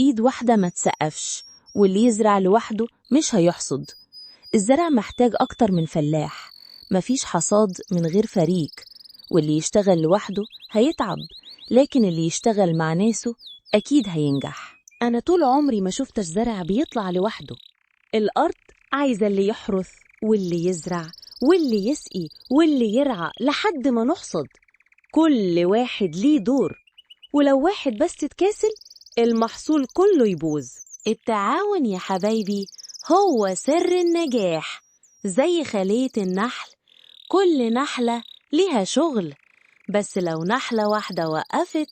إيد واحدة ما تسقفش، واللي يزرع لوحده مش هيحصد. الزرع محتاج أكتر من فلاح، مفيش حصاد من غير فريق، واللي يشتغل لوحده هيتعب، لكن اللي يشتغل مع ناسه أكيد هينجح. أنا طول عمري ما شفتش زرع بيطلع لوحده. الأرض عايزة اللي يحرث واللي يزرع واللي يسقي واللي يرعى لحد ما نحصد. كل واحد ليه دور، ولو واحد بس اتكاسل المحصول كله يبوظ. التعاون يا حبايبي هو سر النجاح، زي خلية النحل، كل نحلة ليها شغل، بس لو نحلة واحدة وقفت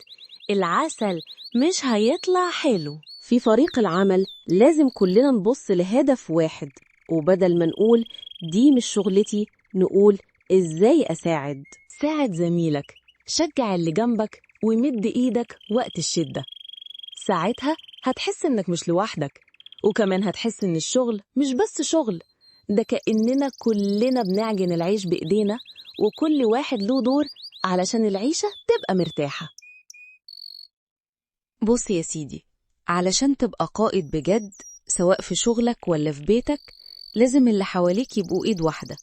العسل مش هيطلع حلو. في فريق العمل لازم كلنا نبص لهدف واحد، وبدل ما نقول دي مش شغلتي نقول إزاي أساعد. ساعد زميلك، شجع اللي جنبك ومد إيدك وقت الشدة. ساعتها هتحس إنك مش لوحدك، وكمان هتحس إن الشغل مش بس شغل، ده كأننا كلنا بنعجن العيش بإيدينا، وكل واحد له دور علشان العيشة تبقى مرتاحة. بص يا سيدي، علشان تبقى قائد بجد سواء في شغلك ولا في بيتك، لازم اللي حواليك يبقوا إيد واحدة،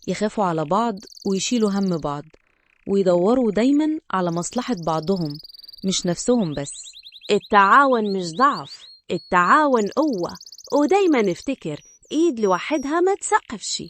يخافوا على بعض ويشيلوا هم بعض، ويدوروا دايما على مصلحة بعضهم مش نفسهم بس. التعاون مش ضعف، التعاون قوة، ودايما نفتكر إيد لوحدها ما تسقفش.